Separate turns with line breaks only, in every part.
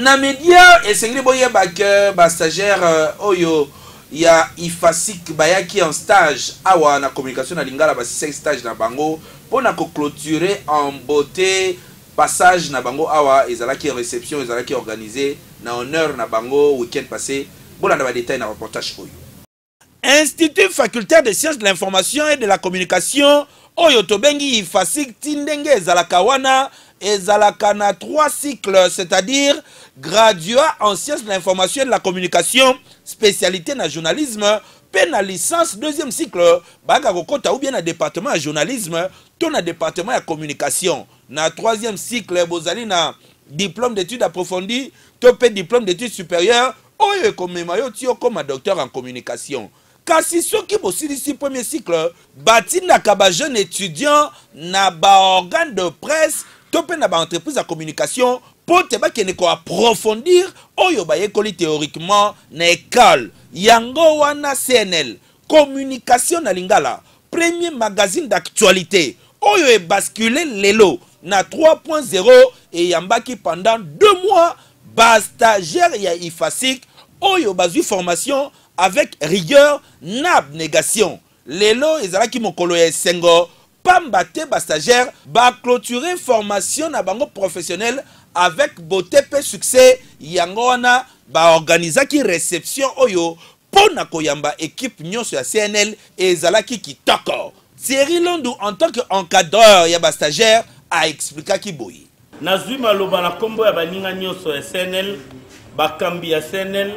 na média et sengli boye que ba stagiaire oyo ya ifasik bayaki en stage awa na communication na lingala ba 6 stage na bango pona ko clôturer en beauté passage na bango awa ezalaki réception ezalaki organisé na honneur na bango week-end passé bola na ba détail na reportage oyo. Institut facultaire de sciences de l'information et de la communication oyo tobengi ifasik tindenge ezalaka wana ezalaka na 3 cycles, c'est-à-dire graduat en sciences de l'information et de la communication, spécialité na journalisme, puis na licence 2e cycle, baga kokota ou bien na département de journalisme, tout na département de communication. Na 3e cycle, bozali na diplôme d'études approfondies, tout pe diplôme d'études supérieures, oyo komemayo tio comme docteur en communication. Kasi soki bosilisi premier cycle, batindaka ba jeune étudiant na ba organe de presse, topé na ba entreprise de communication pour te ba kene ko approfondir oyo ba yekoli théoriquement na école yango wana CNL communication na lingala premier magazine d'actualité oyo e basculé lelo na 3.0 et yambaki pendant 2 mois ba stagiaire ya ifasik oyo bazui formation avec rigueur na abnégation lelo ezalaki mokolo ya sengo pamba te ba stagiaire ba clôturer formation na bango professionnel avec beauté pe succès yango wana ba organisaki réception oyo pona koyamba équipe nyonso ya CNL ezalaki kitoko. Thierry Londou en tant qu'encadreur ya ba stagiaire a expliqué ki boyi
nazwi maloba na kombo ya baninga nyonso ya CNL bakambi ya CNL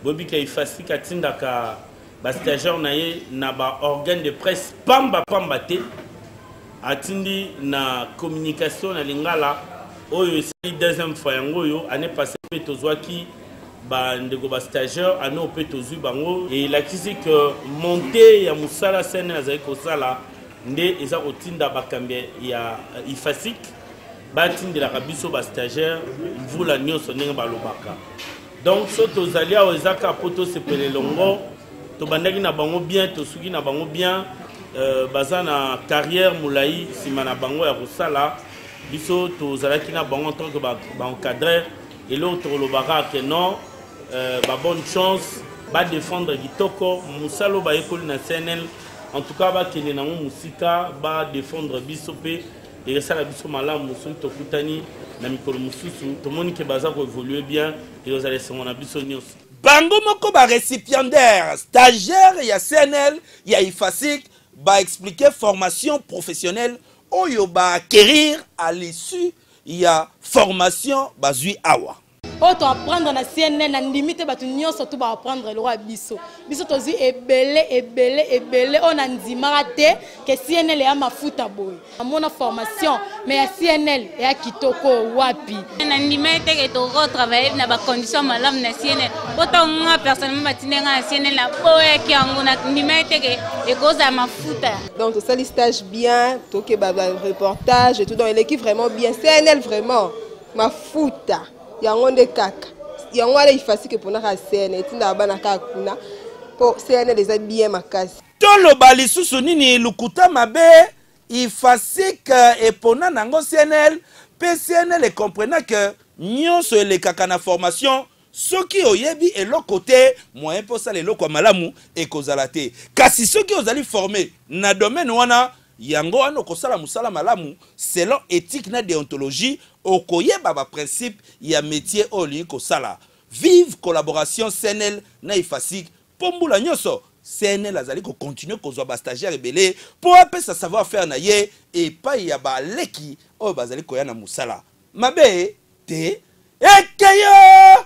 bobika ifasika tindaka ba stagiaire na ye na ba organe de presse pamba te atindi na communication na lingala oyo c'est 2e fois yango yo année passée pe tozwaki ba ndeko ba stagiaire année pe tozwi bango et la kisi que monter ya musala sene azali ko sala nde eza kotinda bakambe ya ifasik batindi la kabiso ba stagiaire mvula nyonso ndenge balobaka donc so tozali awo ezaka poto sepele longo to bandaki na bango bien to suki na bango bien baza na carrière moulaï simana bango ya kosala biso tozalaki na bango en tant que encadreur et l'autre lobaka que non bonne chance ba défendre kitoko musalo ba ekoli na CNL en tout cas ba kene na musika ba défendre biso pe et ça la biso malamu musu tokutani na mikolo mususu to moni ke baza ko évoluer bien et aux allez na biso nyonso
bango moko ba récipiendaire stagiaire ya CNL ya ifasik ba expliquer formation professionnelle oyo ba acquérir à l'issue ya formation bazui awa
auto apprendre na CNN na limite batu nyonso to ba apprendre le roi biso tozi ebele on andima te que CNL ya mafuta boy amona formation mais ya CNL ya kitoko wapi
na limite que to travailler na ba condition malamu na CNN auto nga personnellement batinenga na CNN la boye ki ango na limite que e cause mafuta
donc ça le stage bien to ke ba reportage et tout dans l'équipe vraiment bien CNL vraiment mafuta yango nde kaka yango ala ifasike pona ka CNL tinda bana ka kuna po CNL eza bien makasi
tolo bali susu nini lukuta mabe ifasike epona nango CNL pe CNL e comprena que nyonso ele kaka na formation soki oyebi eloko te moyen po sala eloko malamu ekozala te kasi soki ozali formé na domaine wana yango wana kosala musala malamu selon éthique na déontologie okoyeba ba principe ya métier oli kosala vive collaboration CNL na ifasik pombula nyonso CNL azali ko continuer kozwa ba stagiaire ebele po apesa savoir faire na ye et pa ya ba leki o bazali koya na musala mabe te ekeyo